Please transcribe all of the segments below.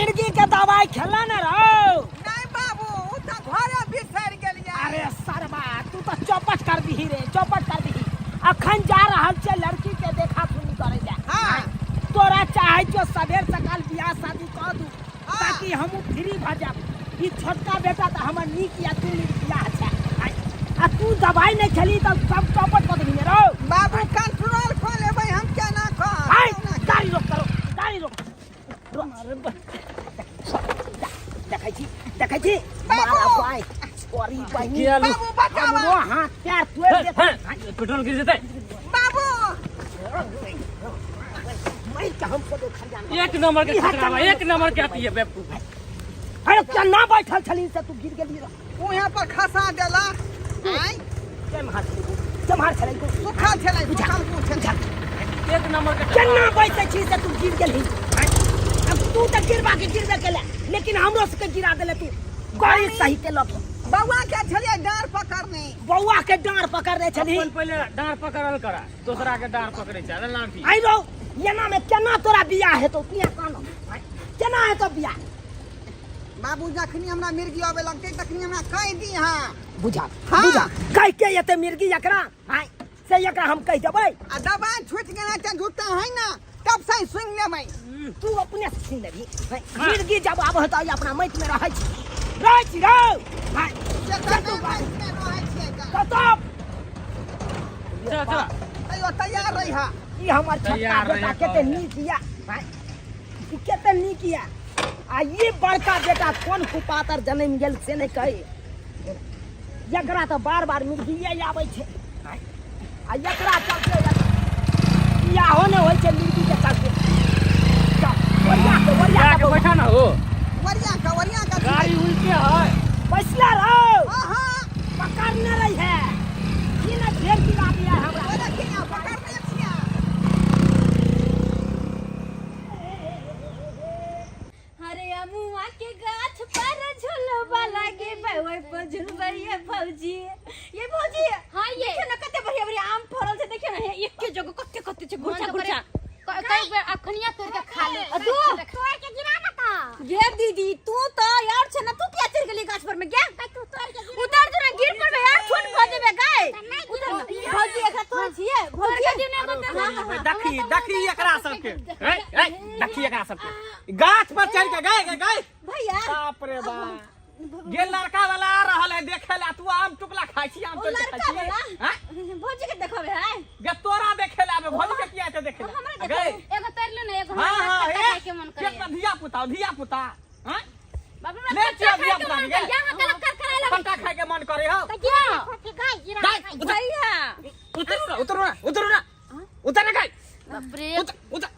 मिर्गी के दवाई खेला न रहो। नहीं बाबू उ त घरे बिसर गेलिए। अरे सरबा तू तो चौपट कर दी रे, चौपट कर दी। अखन जा रहल छे लड़की के देखा सुनी करे ले। हां तोरा चाहे जो सवेर सकाल बियाह शादी कर दू ताकि हम फ्री भ जाब। ई छोटका बेटा त हमर नीक या तू बियाह छे आ तू दवाई नहीं खेली तो सब चौपट कर दी रो। बाबू कंट्रोल कर लेबै हम केना कर। हाय गाड़ी रोक करो, गाड़ी रोक। देखै छी मारा पाई ओरी पाई बाबू बचावा। हमरो हाथ पैर तोड़ देत। पेट्रोल गिर जेतै। बाबू मैं के हमको देखा जाना एक नंबर के खतरा, एक नंबर के आती है बेवकूफ। अरे क्या ना बैठल छली से तू गिर गेली रे। उ यहां पर खसा देला। आई चमार छलै को सुखा छलै सुखल को छलै। एक नंबर के केना बैठे छी से तू गिर गेली। अब तू त गिरबे केले लेकिन हमरो से गिरा देले तू। गाड़ी सही के लक बौआ के छलिए डार पकड़ने। बौआ के डांर पकड़ने छली। अपन पहले डांर पकड़ल करा, दूसरा के डांर पकड़े छै लाठी। आई रो येना में केना तोरा बियाह हेतौ पिया कानो केना हेतौ बियाह। बाबू जखनी हमरा मिर्गी आवे लगते तखनी हमरा कह दी हां बुझा हाँ। बुझा कह के एते मिर्गी एकरा हाय से एकरा हम कह देबै। आ दबाई छूट गेना त झूठा है ना तब से सुन लेबै। तू अपने से सुन लेबी। मिर्गी जब आब हेतौ अपना मैट में रहै छी रो हाय चल रहै छै कतो चल चल अयो तैयार रही हा। ई हमर छोटका तैयार बेटा रहे केते नीक या हाय ई केते नीक या। आ ये बड़का बेटा कोन कुपातर जन्म गेल से नहीं कहे। एकरा तो बार बार मिर्गिए आबै छै आ एकरा चलते बियाहो ने होइ छै मिर्गी के चलते। वरिया के बैठा ना हो, वरिया का गाड़ी उल्टे है। बैसला रहो हां हां पकड़ने रही है ई ना ढेर गिरा दिया हमरा। ओरा किया पकड़ने छिया। अरे अमुआ के गाछ पर झुलवा लागे ओइ पर झुलबैया भौजी। ये भौजी हां ये देखियो ना कते बढ़िया बढ़िया आम फरल छै। देखियो ना एके जगह कते कते छै गुच्छा गुच्छा। कई बेर अखनिया तोड़ के खा ले। तू तोड़ के गिरा ना त गे दीदी तू तो यार छै ना तू क्या चढ़ गेली गाछ पर में गे तू तोड़ के उतर जो ना गिर पड़बे यार छोट भ जेबे गाय उतर ना भौजी एकरा तोड़ छिए भौजी के ने देखी एकरा सबके देखी एकरा सबके गाछ पर चढ़ के गए भैया बाप रे बाप। ये लड़का वाला आ रहल है देखे ला, तू आम टुकला खाई छी, आम टुकला खाई छी। हां भौजी के देखबे है गे तोरा देखे ला भौजी के किया ते देखे ला गए। एगो तर ले ना एगो हां हां खाए के मन करे। कितना धिया पुता हां बाबू ले चिया धिया पुता के यहां के कर कराय लगे फटा खाए के मन करे हो। क्या गाय गिरा भैया उतर ना उतर ना गए बाप रे उतर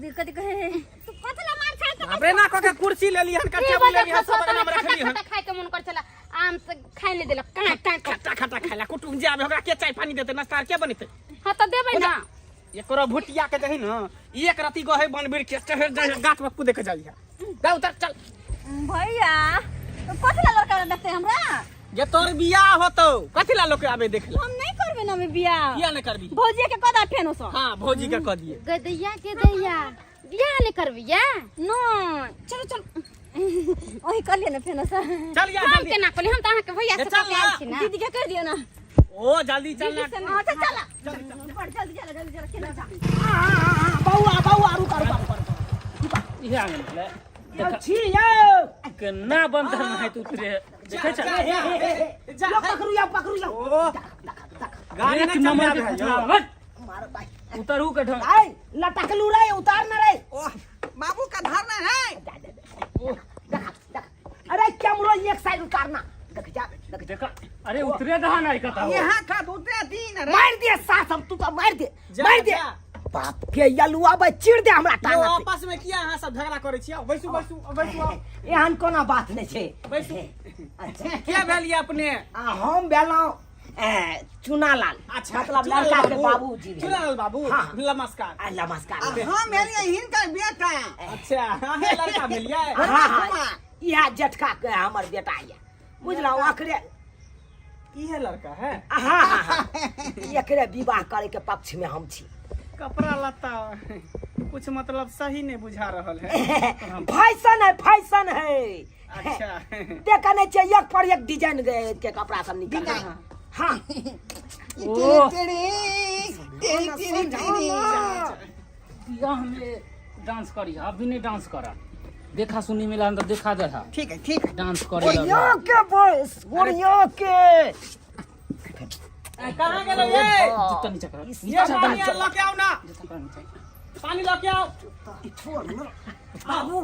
दिक्कत कहे तू कतला मार खाए के बाप रे ना के कुर्सी ले ली हन कच्चे ले ली हन सब नाम रखली हन। खाए के मन कर चला आम से खाए नहीं देला काट खट्टा खाला कुटुम जाबे हमरा के चाय पानी देते नाश्ता के बनते। हां त देबै ना एकरो भुटिया के जही न एक राती गहे बनबीर के चढ़ गाछ में कूदे के जालिया जा उतर चल। भैया तो कतला लड़का देखते हमरा ये तोर बियाह होतो कथि ला लोग आबे देख ले। हम नहीं करबे ना में बियाह किया नहीं करबी भौजी के कदा फेनो सो। हां भौजी के कह दिए गदैया के दैया बियाह ले करबी या नो चलो चल ओही कर लिए ना फेनो सो। चल या हम जल्दी के ना कहली हम त अहाँ के भैया से चल कहले छी ना दीदी के कह दियो ना। ओ जल्दी चल ना हां चल जल्दी चला केना जा बौआ रुक इहे आ गेल छी यो केना बंद है तू उतरे देखे छ जा पकड़ू या ओ गाड़ी एक ना नंबर चल के मार भाई उतरू के ढंग आई लटकलू रे उतार ना रे। ओह बाबू का धरना है। अरे कैमरा एक साइड उतारना देख अरे उतरे दहा नहीं कहता यहां का दूसरे दिन रे मार दे सास हम तू तो मार दे बाप के यलुआ बे चिड़ दे हमरा यो टांग आपस में किया हां सब झगड़ा करे छिया बैसू एहन कोना बात नहीं छे। बैसू अच्छा क्या भेलिए अपने हम बेलौ चुनालाल अच्छा मतलब लड़का के बाबूजी चुनालाल बाबू हाँ। नमस्कार नमस्कार। हम मेरी हिनकर बेटा अच्छा हां लड़का भेलिए हां यह जेठका के हमर बेटा ये बुझलौ अखरे इहे लड़का है। हां एकरे विवाह करे के पक्ष में हम छी। कपड़ा लत्ता कुछ मतलब सही नहीं बुझा रहल है। फैशन है अच्छा देखा नहीं चाहिए एक पर एक डिजाइन के कपड़ा सब निकल रहा है। हाँ बियाह में डांस करी अभी नहीं डांस करा देखा सुनी मिला तो देखा दे ठीक है ठीक है डांस करे ओरिया के बॉयस ओरिया के कहाँ गेलो ये? जूता नीचे कर ये पानी लेके आओ ना, पानी लेके आओ। बाबू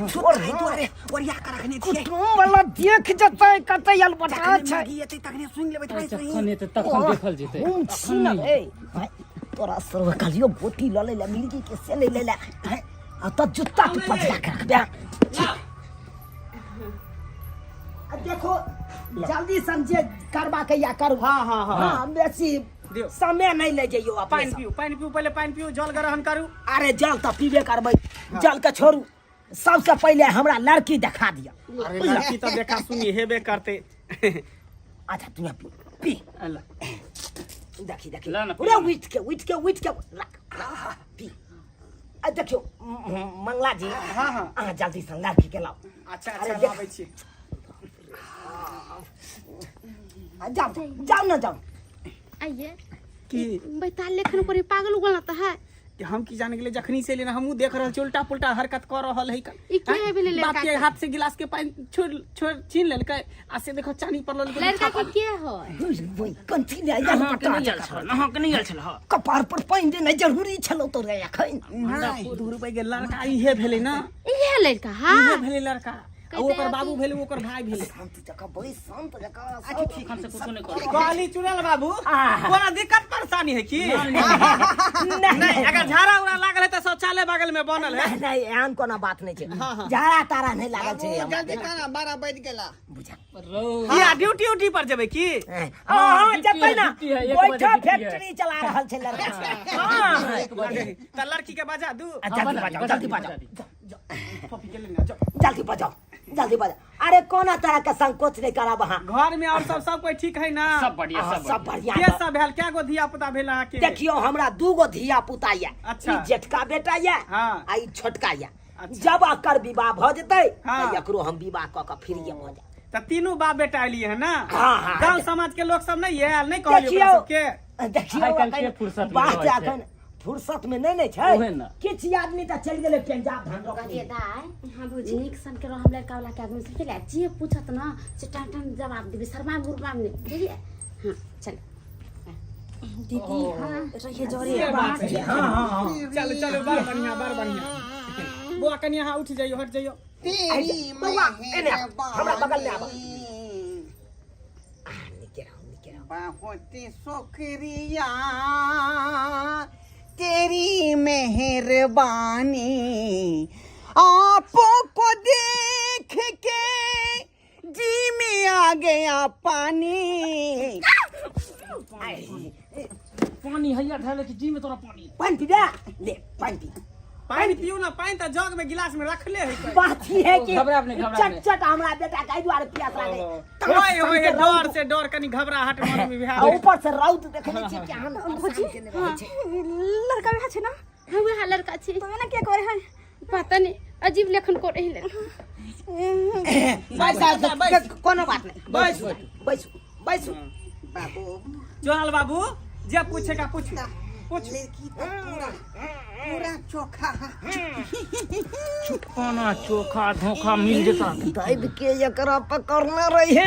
छोड़ रे तोरे ओरिया कर रखने छिए तुम वाला देख जतै कतै यल बता छै मागी एते तकने सुन लेबै भाई सही तखन एते तखन देखल जेतै हम छीन ए भाई तोरा सर्व कालियो बोटी ल ले मिर्गी के से ले ले आ त जुत्ता तू पटका के रख दे देखो जल्दी समझे करबा के या करू हां बेसी दियो। समय नहीं ले जाइयो पानी पियो पहले पानी पियो, जल ग्रहण करू। अरे जल तो पीबे करबै जल के छोड़ू सबसे पहले हमरा लड़की दिखा दिया अरे लड़की तो देखा सुनी हेबे करते। अच्छा तू पी अल्लाह देखी ला ना, पूरा उठ के रख पी आ देखियो मंगला जी हाँ हाँ अहाँ जल्दी से लड़की के लाओ अच्छा अरे अच्छा देख। लाबै छी। जाओ ना जाओ आइए की बैताल लेखन पर पागल उगल त है कि हम की जाने के लिए जखनी से लेना हमहू देख रहल छी उल्टा पुल्टा हरकत कर रहल है। ई के भेले लड़का बाप के हाथ से गिलास के पानी छोड़ छीन लेलकै आ से देखो चानी पड़ल के लड़का के के है वही कंठी ले जा अहाँ के नहीं आयल छल अहाँ के नहीं आयल छल कपार पर पानी देना जरूरी छलो तो रे अखन 2 रुपए के लड़का इहे भेलै ना, ये लड़का हां इहे भेलै लड़का। आ ओकर बाबू भेलै ओकर भाई भेलै। शांति जका बड़ी शांत जका अच्छा ठीक हमसे कुछ नहीं कर कहली चुनल बाबू आहा। कोनो दिक्कत परेशानी है की? नहीं अगर झाड़ा उड़ा लागल है तो शौचालय बगल में बनल है। नहीं एहन कोनो बात नहीं छै हाँ, हाँ। झाड़ा तारा नहीं लागल छै हमरा जल्दी खाना 12 बज गेला बुझा या ड्यूटी पर जेबै की? हां जतै ना ड्यूटी है, 1 बजे बैठा ड्यूटी है। फैक्ट्री चला रहल छै लड़का हां त लड़की के बजा दू। जल्दी बजाओ पपी के लेना जाओ। जल्दी बजाओ अरे कोना तरह के संकोच नहीं करब अहाँ घर में और सब कोई ठीक है ना? सब बढ़िया सब बढ़िया के सब भेल क्या गो धिया पुता भेल अहाँके? देखियो हमरा 2 गो धिया पुता ये अच्छा। ई जेठका बेटा ये हाँ। आ ई छोटका ये अच्छा। जब एकर विवाह भ जेतै हाँ। त एकरो हम विवाह क के फिर ये भ जाए त तीनों बाप बेटा एलिए है ना? हाँ, हाँ। गांव समाज के लोग सब नहीं है, नहीं कहलिए देखियो ओकरा सबके? देखियो आइ काल्हि के एखन फुर्सत में बात रहै छै। एखन फुर्सत में नहीं छै ओहे ना। किछ आदमी त चल गेलै पंजाब धान रोक दाई हाँ बुझी नीक सन के हम लड़का वाला के आदमी से चले जे पूछत ना से टाइम जवाब देबी शर्मा गुरबा में बुझिए हाँ चल दीदी हाँ रहिए जोरे ये बात है। चलो बड़ बढ़िया बुआ कनी यहाँ उठ जाइयो, हट जाइयो। तेरी बउआ, एने आ, हमरा बगल में आबा। मेहरबानी बहुत शुक्रिया तेरी मेहरबानी आपको देख के जी में आ गया पानी। पानी हैया ढाले कि जी में तोरा पानी पानी पी दे ले पानी पी पानी पियो ना, पानी तो जग में गिलास में रखले है कोई। बात ही है कि घबरा अपने, घबरा अपने। चट हमरा बेटा कई द्वारे प्यास लागे ओए डर से डर कनी घबराहट मन में बिहार। आ ऊपर से रौद देखने छी केहन भौजी लड़का भी है ना हाँ वह लड़का छे तो ना क्या करे है पता नहीं अजीब लेखन करे है कोनो बात नहीं बैसू बाबू जोहाल बाबू जे पूछेगा पूछ पूछ। लड़की तो पूरा चोखा खाना चोखा धोखा मिल जेता दैव के एकरा पकड़ने रहिए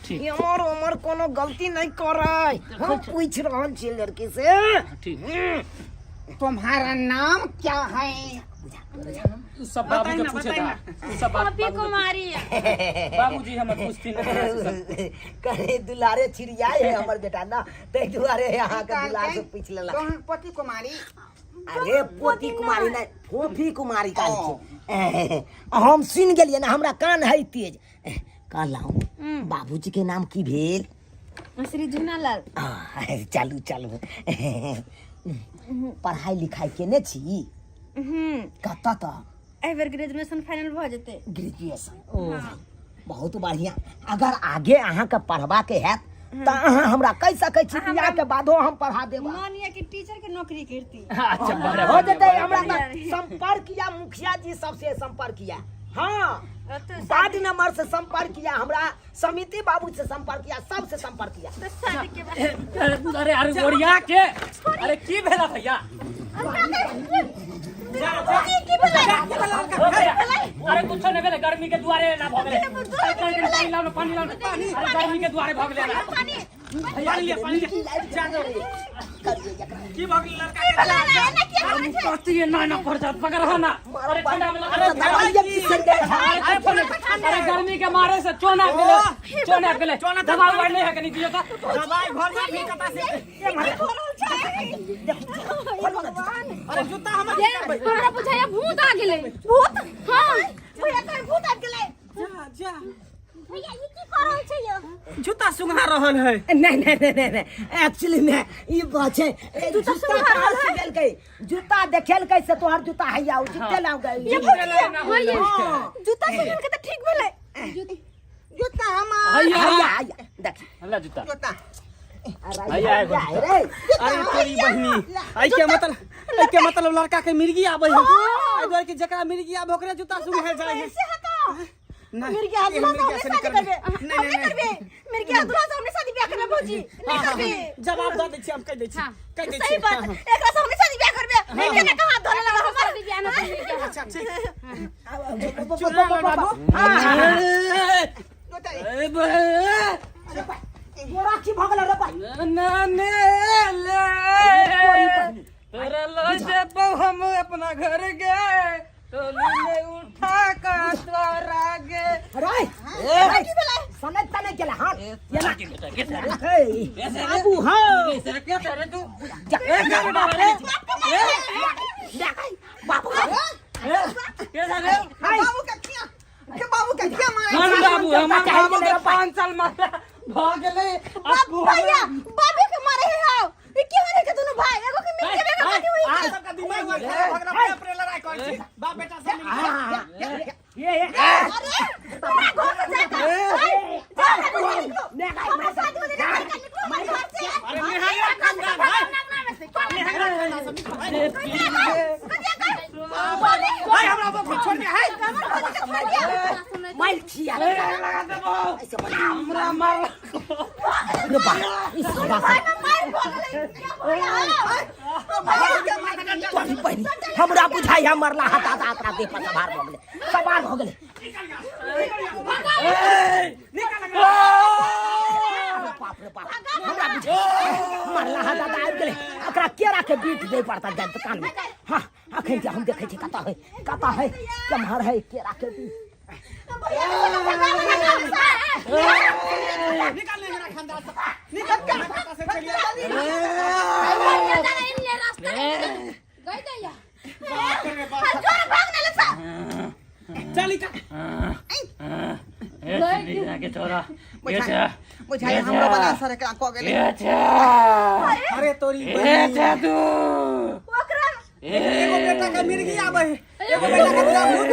ठीक। हमर उमर कोनो गलती नहीं करे हम पूछ रहल छी लड़की से ठीक तुम्हारा नाम क्या है? सब बाबू बताई के ना, पूछे बताई था ना। सब पपी कुमारी बाबूजी हमर पूछती नहीं करे दुलारे छिड़ियाए है हमर बेटा ना तै दुआरे यहाँ के दुलार से पूछ लेला तोहन पति कुमारी अरे पोती कुमारी नहीं फोफी कुमारी काल छै हम सुन गेलिए ना हमरा कान है तेज कहलहुँ बाबूजी के नाम की भेल श्री झुनालाल चलू पढ़ाई लिखाई केने छी कतऽ तक एबर ग्रेजुएशन फाइनल भ जेते ग्रेजुएशन बहुत बढ़िया अगर आगे अहाँ के पढ़बा के हैत त हमरा कह सकै छी बियाह के बादो हम पढ़ा देब मानिए कि टीचर के नौकरी करती अच्छा बड़े हो जते हमरा त संपर्क किया मुखिया जी सबसे संपर्क किया हाँ वार्ड नंबर से संपर्क किया हमरा समिति बाबू से संपर्क किया सबसे संपर्क किया शादी के बाद अरे अरे ओरिया के अरे की भेला भैया अरे कुछ नहीं भेले गर्मी के दुआरे ना भगले पानी लाओ पानी लाओ अरे गर्मी के दुआरे भगले ना पानी की भगले लड़का पति ना ना पड़ जा पकड़ ना अरे ठंडा में अरे गर्मी के मारे से चोना गेले दवाई नहीं है कनी दियो तो दवाई घर में भी कता से अरे जूता हम हमरा बुझाया भूत आ गेले भूत हां भैया कहीं भूत आ गेले जा भैया ई की कर रहल छै यो जूता सुंघा रहल है नहीं एक्चुअली में ई बात है जूता कहाँ से गेलकै जूता देखेलकै से तोहर जूता हैया उ जूते लाग गई जूता सुन के त ठीक भेले जूता हम हैया देख हल्ला जूता जूता हैया रे अरे तेरी बहनी आई के मतलब लड़का के मिर्गी आबै है आई द्वारे कि जकरा मिर्गी आबै ओकरे जूता सुंघे जाय है से हटा नहीं मेरे हाथ में से शादी करबे नहीं करबे मेरे हाथ में हमने शादी ब्याह करबे भौजी नहीं करबे जवाब दे दै छी हम कह दै छी कह दै छी सही बात एकरा से हमने शादी ब्याह करबे नहीं केना कहां धोले लगा हमारा शादी ब्याह ना करबे अच्छा ठीक बाबू गोरा की भगल रे भाई नाने ले तेरा लजे बहु हम अपना घर गए तो ने उठा का तोरा गे रे की बोला समय तने केला हां ये ना के बाबू हां सर क्या करे तू बाबू के सारे बाबू का क्या मारे हम बाबू हम 5 साल मारा भाग ले भैया बाबू के मारे है हां ये की होने के दोनों भाई एगो के मिल के बेगा पानी हुई आ सबका दिमाग में भगना पे लड़ाई कर छी बाप बेटा से ये अरे हमरा घर से जा हमारे शादी में नहीं करने को घर से अरे निहारिया खानदान भाई हमरा बाप छोड़ के है माइल छिया हमरा मार हमरा बुझाई मरला हटा दातरा देह पर सवार हो गेले सवार हो गेले बाप रे बाप हमरा बुझाई मरला हटा दातरा आबि गेले एकरा केरा के बीट दे पड़ता जन दुकान में हां अखन हम देखे छी कता है कमहर है केरा के बीट निकाल ले मेरा खानदान निकल के खाता से चलिए गई दैया बाप रे बाप जोर भागने लगा चल का ए के छोरा बुझाई हमरा बना सर के को गेले अरे तोरी ए तू ओकरा एगो बेटा का मिर्गी आबै है एगो बेटा का पूरा भूत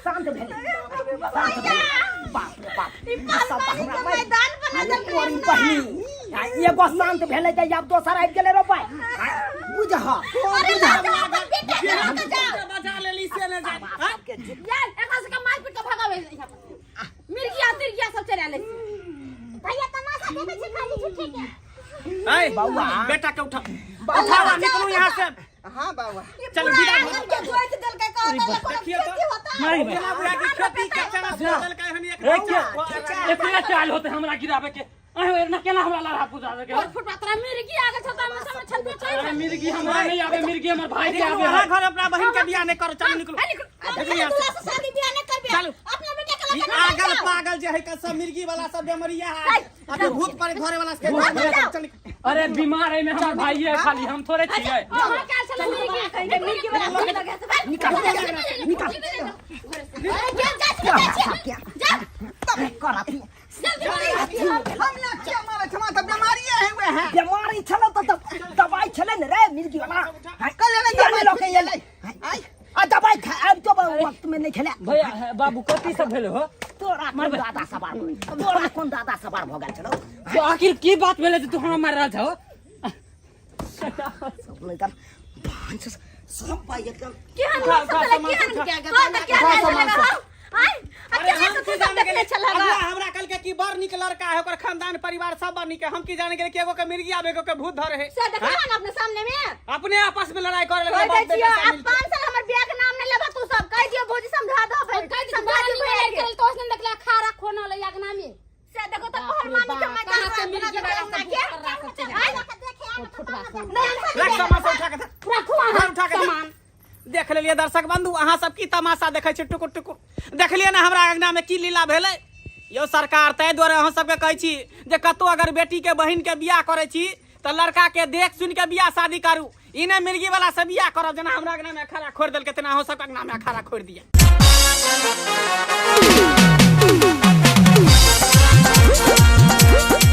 शांत भेले बाप रे बाप मैदान बना दे तोरी बहिनी एगो शांत भेले त अब दोसर आबि गेले रो भाई बुझहा बजा लेली से न जा यार एकरा से मार पीट के भगावे मिर्गिया तिरगिया सब चला ले भैया तमाशा देखे छी खाली छुट्टी के ए बउआ बेटा के उठा उठावा निकलू यहां से हां बाबा चल विदा के जोइत दल के कहता देखिए तो होता नहीं केना बुआ की खेती के चना सुदल के हनी एक इतना चाल होते हमरा गिरावे के अहे ना केना हमरा लड़ा पूजा के और फुटवा तोरा मिर्गी आगे छता में सब छल पे चल अरे मिर्गी हमरा नहीं आवे मिर्गी हमर भाई के आवे वहां घर अपना बहन के बियाह नहीं करो चल निकलो से शादी ब्याह न करबे चलो। अपना बेटा के ई लगा आगल पागल जे है का सब मिर्गी वाला सब बेमरिया है अबे भूत पर घरे वाला से चल अरे बीमार है में हमर भाई है खाली हम थोड़े छिए हमरा क्या चल मिर्गी कहीं मिर्गी वाला लोग लगे से निकाल क्या करा थी हम ना क्या मारे क्षमा तो बीमारी है वे नहीं खेले भैया बाबू कथी सब भेल हो तोरा कोन दादा सवार हो तोरा कोन दादा सवार भ गेल छलो तो आखिर की बात भेले जे तू हमरा मार रहल छौ सब नहीं कर पांच सब पाई एकदम केहन लोग सब चले केहन आई अच्छा से तू सब देखले चला हमरा कल के की बड़ निक लड़का है ओकर खानदान परिवार सब बड़ निक है हम की जाने के एगो के मिर्गी आबे एगो के भूत धरे है से देखला ना अपने सामने में अपने आपस में लड़ाई करे लगे कह दियो अब 5 साल हमर बियाह के नाम नहीं लेबा तू सब कह दियो भौजी समझा दो भाई समझा दो भैया के तो उसने देखला खारा खोना ले यागना में से देखो तो पहलवानी के मैदान से मिर्गी वाला रख तमाशा उठा के रखो उठा के सामान देख लेलिए दर्शक बंधु अहाँ सब की तमाशा देखे छी टुकुर टुकुर देख लिये ना हमरा अंगना में की लीला भेले यो सरकार तै द्वारा अहाँ सबके कहै छी जे कतो अगर बेटी के बहिन के बियाह करे छी तो लड़का के देख सुन के बियाह शादी करू इने मिर्गी वाला से बियाह करब जना हमरा अंगना में अखाड़ा खोर देल के तना अहाँ सब अंगना में अखाड़ा खोर दिया